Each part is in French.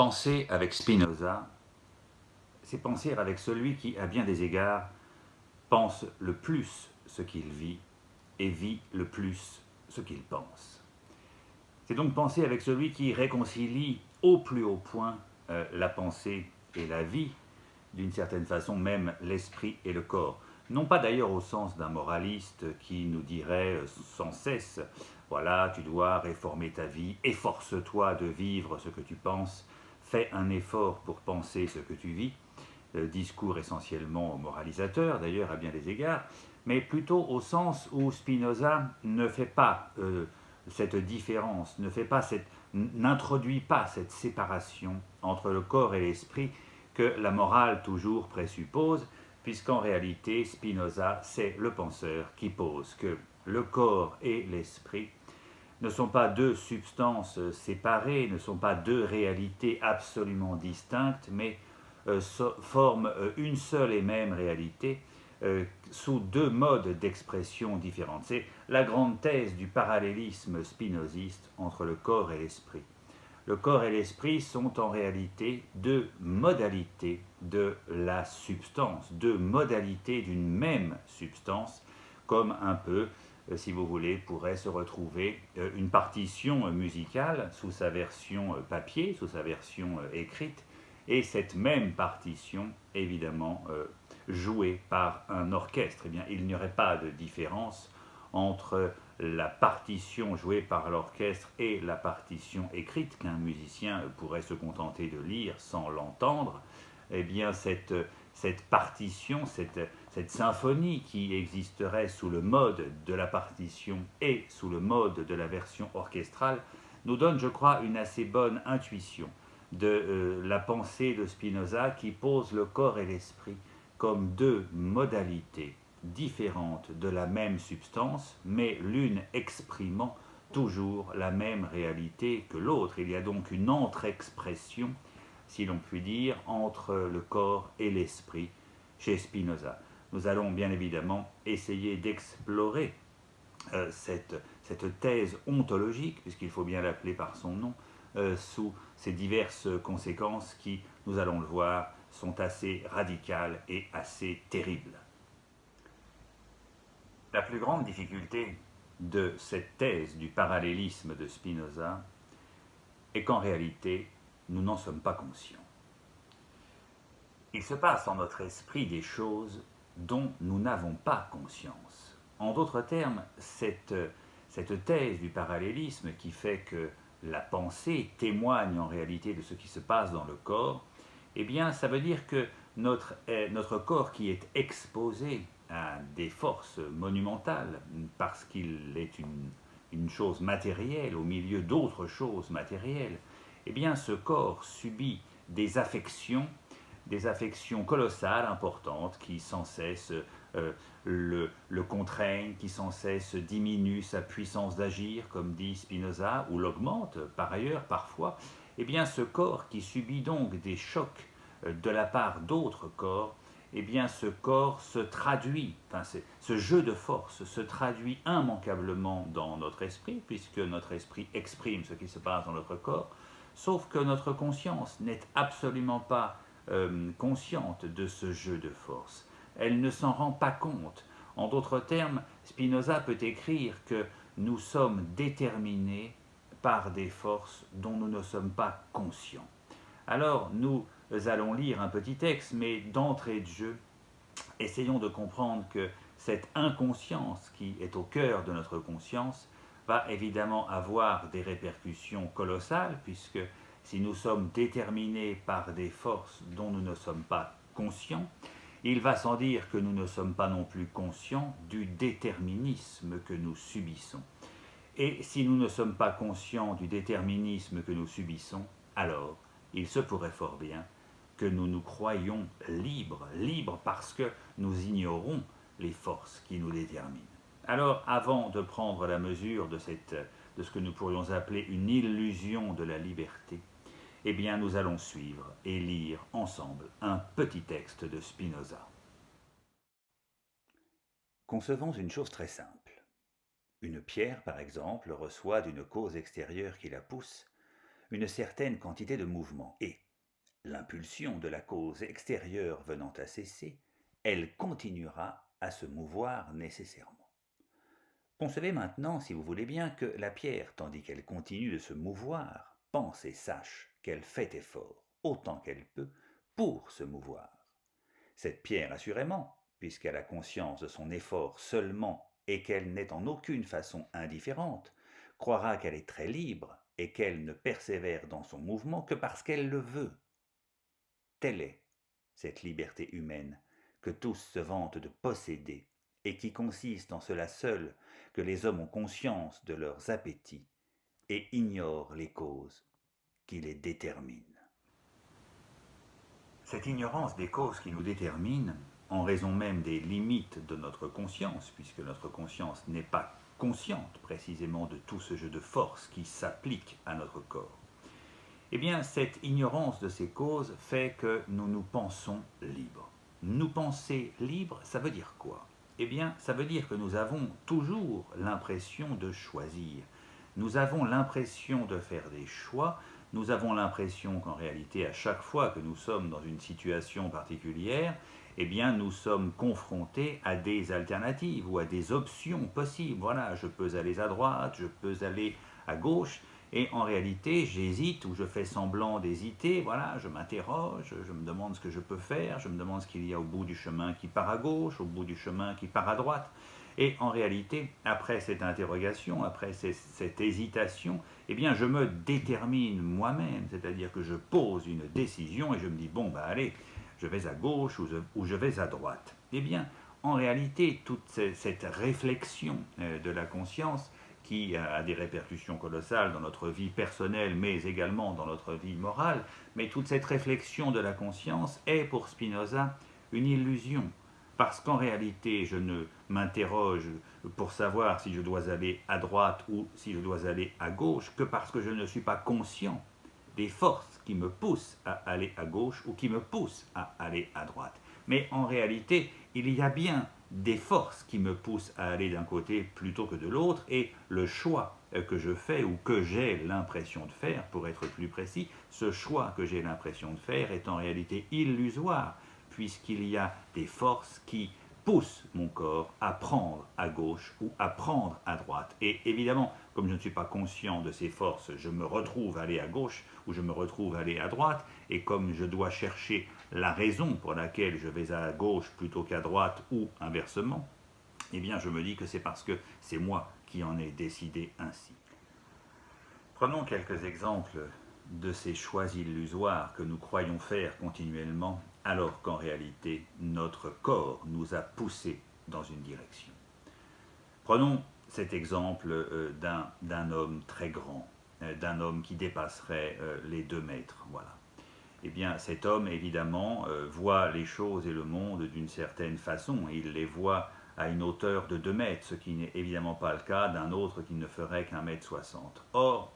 Penser avec Spinoza, c'est penser avec celui qui, à bien des égards, pense le plus ce qu'il vit et vit le plus ce qu'il pense. C'est donc penser avec celui qui réconcilie au plus haut point la pensée et la vie, d'une certaine façon même l'esprit et le corps. Non pas d'ailleurs au sens d'un moraliste qui nous dirait sans cesse, voilà, tu dois réformer ta vie, efforce-toi de vivre ce que tu penses, fais un effort pour penser ce que tu vis, discours essentiellement moralisateur d'ailleurs à bien des égards, mais plutôt au sens où Spinoza ne fait pas cette différence, n'introduit pas cette séparation entre le corps et l'esprit que la morale toujours présuppose, puisqu'en réalité Spinoza, c'est le penseur qui pose que le corps et l'esprit ne sont pas deux substances séparées, ne sont pas deux réalités absolument distinctes, mais forment une seule et même réalité sous deux modes d'expression différentes. C'est la grande thèse du parallélisme spinoziste entre le corps et l'esprit. Le corps et l'esprit sont en réalité deux modalités de la substance, deux modalités d'une même substance, comme un peu, si vous voulez, pourrait se retrouver une partition musicale sous sa version papier, sous sa version écrite, et cette même partition, évidemment, jouée par un orchestre. Eh bien, il n'y aurait pas de différence entre la partition jouée par l'orchestre et la partition écrite qu'un musicien pourrait se contenter de lire sans l'entendre. Eh bien, cette partition, cette symphonie qui existerait sous le mode de la partition et sous le mode de la version orchestrale, nous donne, je crois, une assez bonne intuition de la pensée de Spinoza qui pose le corps et l'esprit comme deux modalités différentes de la même substance, mais l'une exprimant toujours la même réalité que l'autre. Il y a donc une entre-expression, si l'on peut dire, entre le corps et l'esprit chez Spinoza. Nous allons bien évidemment essayer d'explorer cette thèse ontologique, puisqu'il faut bien l'appeler par son nom, sous ces diverses conséquences qui, nous allons le voir, sont assez radicales et assez terribles. La plus grande difficulté de cette thèse du parallélisme de Spinoza est qu'en réalité, nous n'en sommes pas conscients. Il se passe en notre esprit des choses dont nous n'avons pas conscience. En d'autres termes, cette thèse du parallélisme qui fait que la pensée témoigne en réalité de ce qui se passe dans le corps, eh bien, ça veut dire que notre corps qui est exposé à des forces monumentales, parce qu'il est une chose matérielle au milieu d'autres choses matérielles, eh bien, ce corps subit des affections colossales, importantes, qui sans cesse le contraignent, qui sans cesse diminuent sa puissance d'agir, comme dit Spinoza, ou l'augmentent par ailleurs parfois, eh bien ce corps qui subit donc des chocs de la part d'autres corps, eh bien ce corps se traduit, ce jeu de force se traduit immanquablement dans notre esprit, puisque notre esprit exprime ce qui se passe dans notre corps, sauf que notre conscience n'est absolument pas consciente de ce jeu de force. Elle ne s'en rend pas compte. En d'autres termes, Spinoza peut écrire que nous sommes déterminés par des forces dont nous ne sommes pas conscients. Alors, nous allons lire un petit texte, mais d'entrée de jeu, essayons de comprendre que cette inconscience qui est au cœur de notre conscience va évidemment avoir des répercussions colossales, puisque si nous sommes déterminés par des forces dont nous ne sommes pas conscients, il va sans dire que nous ne sommes pas non plus conscients du déterminisme que nous subissons. Et si nous ne sommes pas conscients du déterminisme que nous subissons, alors il se pourrait fort bien que nous nous croyions libres, libres parce que nous ignorons les forces qui nous déterminent. Alors, avant de prendre la mesure de ce que nous pourrions appeler une illusion de la liberté, eh bien, nous allons suivre et lire ensemble un petit texte de Spinoza. Concevons une chose très simple. Une pierre, par exemple, reçoit d'une cause extérieure qui la pousse une certaine quantité de mouvement, et, l'impulsion de la cause extérieure venant à cesser, elle continuera à se mouvoir nécessairement. Concevez maintenant, si vous voulez bien, que la pierre, tandis qu'elle continue de se mouvoir, pense et sache qu'elle fait effort, autant qu'elle peut, pour se mouvoir. Cette pierre, assurément, puisqu'elle a conscience de son effort seulement et qu'elle n'est en aucune façon indifférente, croira qu'elle est très libre et qu'elle ne persévère dans son mouvement que parce qu'elle le veut. Telle est cette liberté humaine que tous se vantent de posséder et qui consiste en cela seul que les hommes ont conscience de leurs appétits et ignorent les causes qui les déterminent. Cette ignorance des causes qui nous déterminent, en raison même des limites de notre conscience, puisque notre conscience n'est pas consciente précisément de tout ce jeu de force qui s'applique à notre corps, eh bien, cette ignorance de ces causes fait que nous nous pensons libres. Nous penser libres, ça veut dire quoi? Eh bien, ça veut dire que nous avons toujours l'impression de choisir. Nous avons l'impression de faire des choix. Nous avons l'impression qu'en réalité, à chaque fois que nous sommes dans une situation particulière, eh bien, nous sommes confrontés à des alternatives ou à des options possibles. Voilà, je peux aller à droite, je peux aller à gauche. Et en réalité, j'hésite ou je fais semblant d'hésiter, voilà, je m'interroge, je me demande ce que je peux faire, je me demande ce qu'il y a au bout du chemin qui part à gauche, au bout du chemin qui part à droite. Et en réalité, après cette interrogation, après cette hésitation, eh bien, je me détermine moi-même, c'est-à-dire que je pose une décision et je me dis, bon, bah allez, je vais à gauche ou je vais à droite. Eh bien, en réalité, toute cette réflexion de la conscience, qui a des répercussions colossales dans notre vie personnelle, mais également dans notre vie morale, mais toute cette réflexion de la conscience est pour Spinoza une illusion, parce qu'en réalité, je ne m'interroge pour savoir si je dois aller à droite ou si je dois aller à gauche que parce que je ne suis pas conscient des forces qui me poussent à aller à gauche ou qui me poussent à aller à droite. Mais en réalité, il y a bien des forces qui me poussent à aller d'un côté plutôt que de l'autre, et le choix que je fais ou que j'ai l'impression de faire, pour être plus précis, ce choix que j'ai l'impression de faire est en réalité illusoire, puisqu'il y a des forces qui poussent mon corps à prendre à gauche ou à prendre à droite. Et évidemment, comme je ne suis pas conscient de ces forces, je me retrouve à aller à gauche ou je me retrouve à aller à droite, et comme je dois chercher la raison pour laquelle je vais à gauche plutôt qu'à droite ou inversement, eh bien je me dis que c'est parce que c'est moi qui en ai décidé ainsi. Prenons quelques exemples de ces choix illusoires que nous croyons faire continuellement, alors qu'en réalité notre corps nous a poussés dans une direction. Prenons cet exemple d'un homme très grand, d'un homme qui dépasserait les 2 mètres. Voilà. Eh bien, cet homme, évidemment, voit les choses et le monde d'une certaine façon. Il les voit à une hauteur de 2 mètres, ce qui n'est évidemment pas le cas d'un autre qui ne ferait qu'1,60 m. Or,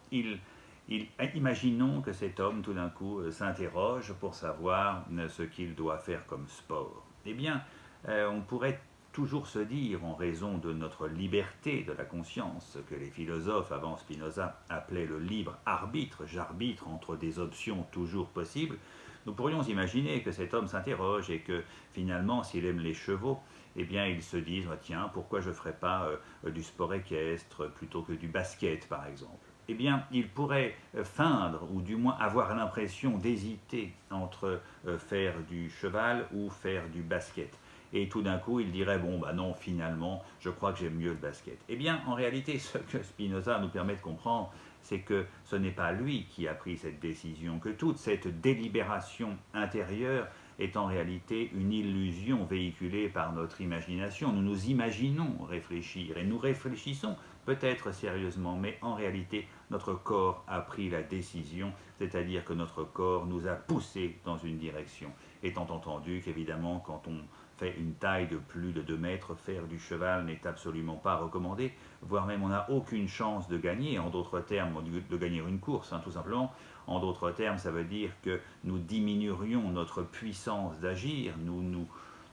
imaginons que cet homme, tout d'un coup, s'interroge pour savoir ce qu'il doit faire comme sport. Eh bien, on pourrait toujours se dire, en raison de notre liberté de la conscience, que les philosophes avant Spinoza appelaient le libre arbitre, j'arbitre entre des options toujours possibles, nous pourrions imaginer que cet homme s'interroge et que finalement, s'il aime les chevaux, eh bien, il se dit, tiens, pourquoi je ne ferais pas du sport équestre plutôt que du basket, par exemple? Eh bien, il pourrait feindre, ou du moins avoir l'impression d'hésiter entre faire du cheval ou faire du basket. Et tout d'un coup, il dirait, bon, bah non, finalement, je crois que j'aime mieux le basket. Eh bien, en réalité, ce que Spinoza nous permet de comprendre, c'est que ce n'est pas lui qui a pris cette décision, que toute cette délibération intérieure est en réalité une illusion véhiculée par notre imagination. Nous nous imaginons réfléchir, et nous réfléchissons peut-être sérieusement, mais en réalité, notre corps a pris la décision, c'est-à-dire que notre corps nous a poussés dans une direction, étant entendu qu'évidemment, quand on fait une taille de plus de 2 mètres, faire du cheval n'est absolument pas recommandé, voire même on n'a aucune chance de gagner, en d'autres termes, de gagner une course, tout simplement. En d'autres termes, ça veut dire que nous diminuerions notre puissance d'agir, nous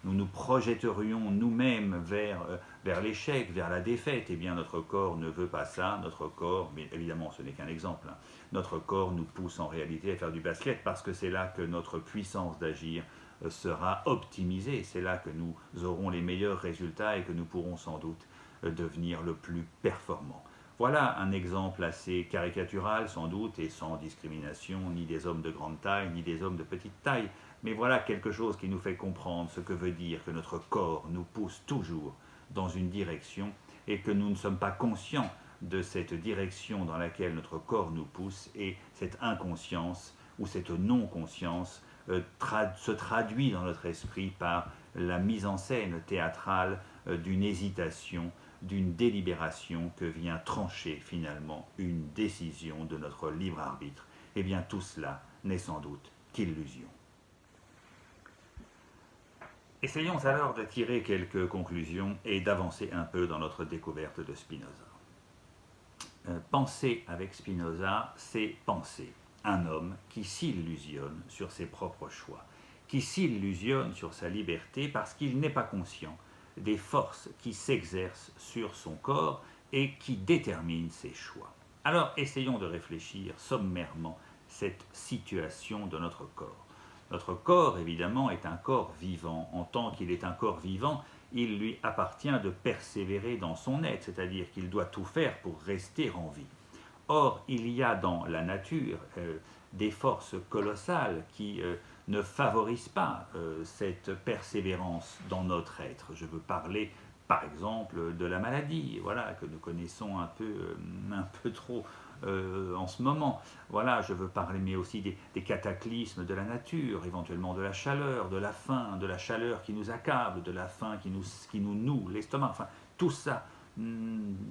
nous nous projetterions nous-mêmes vers l'échec, vers la défaite. Eh bien, notre corps ne veut pas ça. Notre corps, mais évidemment, ce n'est qu'un exemple, hein, notre corps nous pousse en réalité à faire du basket parce que c'est là que notre puissance d'agir sera optimisée. C'est là que nous aurons les meilleurs résultats et que nous pourrons sans doute devenir le plus performant. Voilà un exemple assez caricatural sans doute et sans discrimination ni des hommes de grande taille ni des hommes de petite taille, mais voilà quelque chose qui nous fait comprendre ce que veut dire que notre corps nous pousse toujours dans une direction et que nous ne sommes pas conscients de cette direction dans laquelle notre corps nous pousse, et cette inconscience ou cette non-conscience se traduit dans notre esprit par la mise en scène théâtrale d'une hésitation, d'une délibération que vient trancher finalement une décision de notre libre arbitre. Eh bien tout cela n'est sans doute qu'illusion. Essayons alors de tirer quelques conclusions et d'avancer un peu dans notre découverte de Spinoza. Penser avec Spinoza, c'est penser un homme qui s'illusionne sur ses propres choix, qui s'illusionne sur sa liberté parce qu'il n'est pas conscient des forces qui s'exercent sur son corps et qui déterminent ses choix. Alors essayons de réfléchir sommairement cette situation de notre corps. Notre corps, évidemment, est un corps vivant. En tant qu'il est un corps vivant, il lui appartient de persévérer dans son être, c'est-à-dire qu'il doit tout faire pour rester en vie. Or, il y a dans la nature des forces colossales qui ne favorisent pas cette persévérance dans notre être. Je veux parler, par exemple, de la maladie, voilà, que nous connaissons un peu trop en ce moment. Voilà, je veux parler, mais aussi des cataclysmes de la nature, éventuellement de la chaleur, de la faim, de la chaleur qui nous accable, de la faim qui nous noue l'estomac, enfin, tout ça.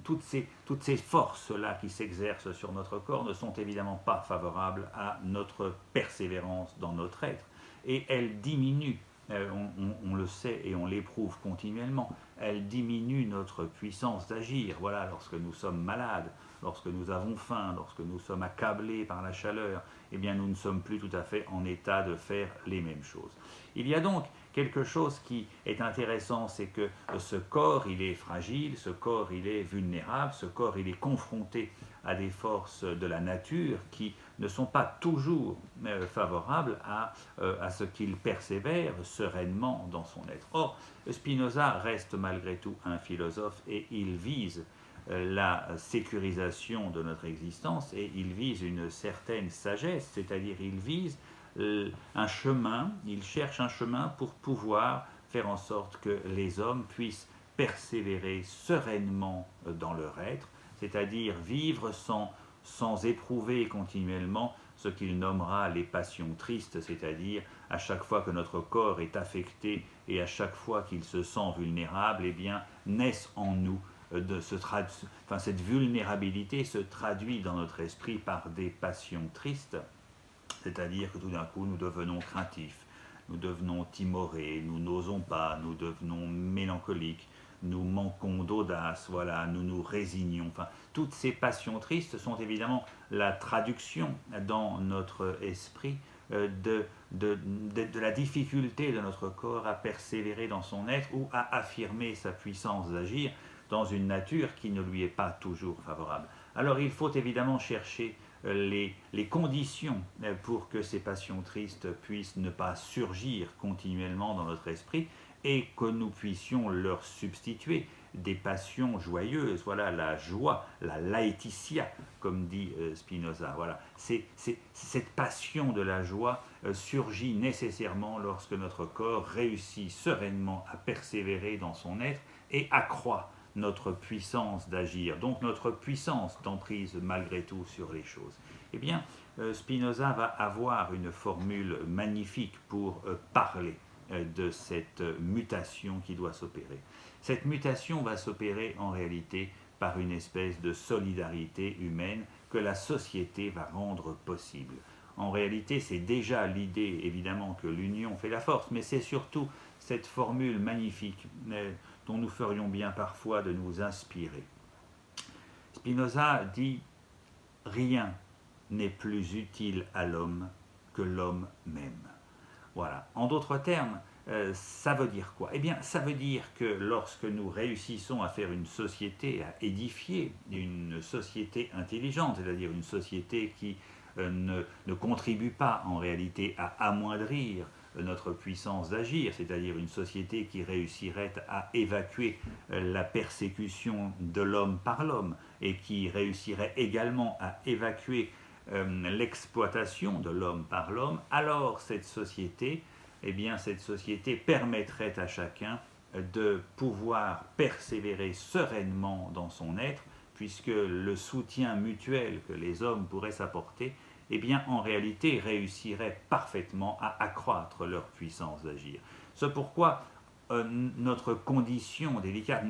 Toutes ces forces-là qui s'exercent sur notre corps ne sont évidemment pas favorables à notre persévérance dans notre être. Et elles diminuent, on le sait et on l'éprouve continuellement, elles diminuent notre puissance d'agir. Voilà, lorsque nous sommes malades, lorsque nous avons faim, lorsque nous sommes accablés par la chaleur, eh bien nous ne sommes plus tout à fait en état de faire les mêmes choses. Il y a donc quelque chose qui est intéressant, c'est que ce corps, il est fragile, ce corps, il est vulnérable, ce corps, il est confronté à des forces de la nature qui ne sont pas toujours favorables à ce qu'il persévère sereinement dans son être. Or, Spinoza reste malgré tout un philosophe et il vise la sécurisation de notre existence et il vise une certaine sagesse, c'est-à-dire il vise un chemin, il cherche un chemin pour pouvoir faire en sorte que les hommes puissent persévérer sereinement dans leur être, c'est-à-dire vivre sans éprouver continuellement ce qu'il nommera les passions tristes, c'est-à-dire à chaque fois que notre corps est affecté et à chaque fois qu'il se sent vulnérable, eh bien naissent en nous cette vulnérabilité se traduit dans notre esprit par des passions tristes, c'est-à-dire que tout d'un coup nous devenons craintifs, nous devenons timorés, nous n'osons pas, nous devenons mélancoliques, nous manquons d'audace, voilà, nous nous résignons. Enfin, toutes ces passions tristes sont évidemment la traduction dans notre esprit de la difficulté de notre corps à persévérer dans son être ou à affirmer sa puissance d'agir dans une nature qui ne lui est pas toujours favorable. Alors il faut évidemment chercher les conditions pour que ces passions tristes puissent ne pas surgir continuellement dans notre esprit et que nous puissions leur substituer des passions joyeuses. Voilà, la joie, la laetitia, comme dit Spinoza. Voilà, cette passion de la joie surgit nécessairement lorsque notre corps réussit sereinement à persévérer dans son être et accroît notre puissance d'agir, donc notre puissance d'emprise malgré tout sur les choses. Eh bien, Spinoza va avoir une formule magnifique pour parler de cette mutation qui doit s'opérer. Cette mutation va s'opérer en réalité par une espèce de solidarité humaine que la société va rendre possible. En réalité, c'est déjà l'idée, évidemment, que l'union fait la force, mais c'est surtout cette formule magnifique dont nous ferions bien parfois de nous inspirer. Spinoza dit « Rien n'est plus utile à l'homme que l'homme même ». Voilà. En d'autres termes, Ça veut dire quoi? Eh bien, ça veut dire que lorsque nous réussissons à faire une société, à édifier une société intelligente, c'est-à-dire une société qui ne contribue pas en réalité à amoindrir notre puissance d'agir, c'est-à-dire une société qui réussirait à évacuer la persécution de l'homme par l'homme et qui réussirait également à évacuer l'exploitation de l'homme par l'homme, alors cette société, eh bien, cette société permettrait à chacun de pouvoir persévérer sereinement dans son être, puisque le soutien mutuel que les hommes pourraient s'apporter, eh bien, en réalité, réussirait parfaitement à accroître leur puissance d'agir. C'est pourquoi notre condition délicate,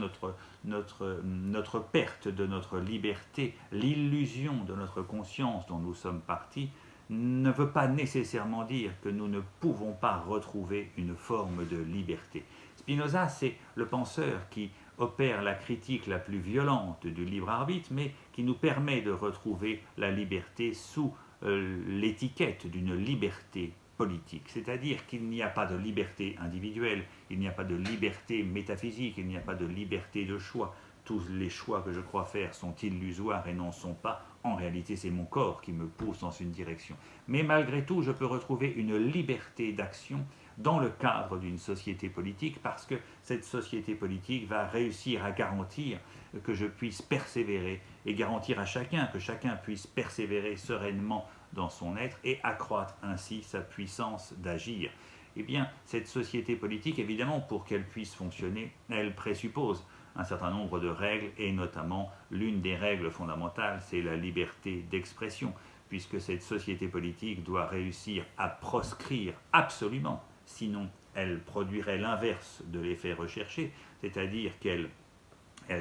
notre perte de notre liberté, l'illusion de notre conscience dont nous sommes partis, ne veut pas nécessairement dire que nous ne pouvons pas retrouver une forme de liberté. Spinoza, c'est le penseur qui opère la critique la plus violente du libre arbitre, mais qui nous permet de retrouver la liberté sous l'étiquette d'une liberté politique. C'est-à-dire qu'il n'y a pas de liberté individuelle, il n'y a pas de liberté métaphysique, il n'y a pas de liberté de choix. Tous les choix que je crois faire sont illusoires et n'en sont pas. En réalité, c'est mon corps qui me pousse dans une direction. Mais malgré tout, je peux retrouver une liberté d'action dans le cadre d'une société politique, parce que cette société politique va réussir à garantir que je puisse persévérer et garantir à chacun que chacun puisse persévérer sereinement dans son être et accroître ainsi sa puissance d'agir. Eh bien, cette société politique, évidemment, pour qu'elle puisse fonctionner, elle présuppose un certain nombre de règles, et notamment l'une des règles fondamentales, c'est la liberté d'expression, puisque cette société politique doit réussir à proscrire absolument, sinon elle produirait l'inverse de l'effet recherché, c'est-à-dire qu'elle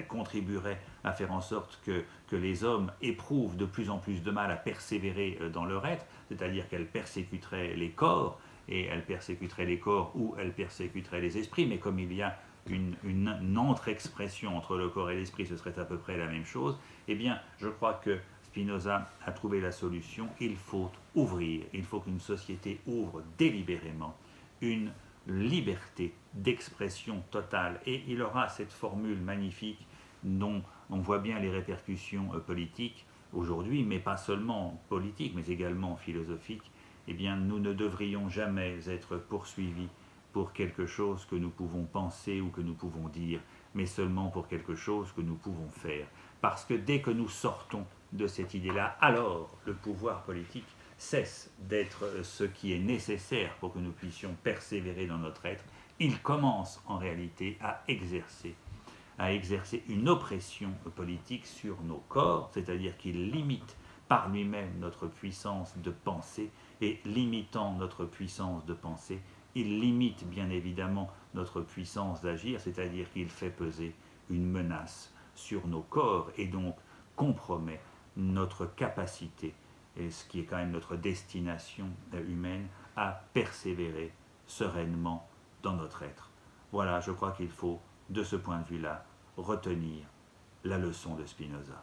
contribuerait à faire en sorte que les hommes éprouvent de plus en plus de mal à persévérer dans leur être, c'est-à-dire qu'elle persécuterait les corps, et elle persécuterait les corps ou elle persécuterait les esprits, mais comme il y a une entre-expression entre le corps et l'esprit, ce serait à peu près la même chose, eh bien, je crois que Spinoza a trouvé la solution. Il faut ouvrir, il faut qu'une société ouvre délibérément une liberté d'expression totale. Et il aura cette formule magnifique dont on voit bien les répercussions politiques aujourd'hui, mais pas seulement politiques, mais également philosophiques. Eh bien, nous ne devrions jamais être poursuivis pour quelque chose que nous pouvons penser ou que nous pouvons dire, mais seulement pour quelque chose que nous pouvons faire. Parce que dès que nous sortons de cette idée-là, alors le pouvoir politique cesse d'être ce qui est nécessaire pour que nous puissions persévérer dans notre être. Il commence en réalité à exercer une oppression politique sur nos corps, c'est-à-dire qu'il limite par lui-même notre puissance de penser, et limitant notre puissance de penser, il limite bien évidemment notre puissance d'agir, c'est-à-dire qu'il fait peser une menace sur nos corps et donc compromet notre capacité, et ce qui est quand même notre destination humaine, à persévérer sereinement dans notre être. Voilà, je crois qu'il faut, de ce point de vue-là, retenir la leçon de Spinoza.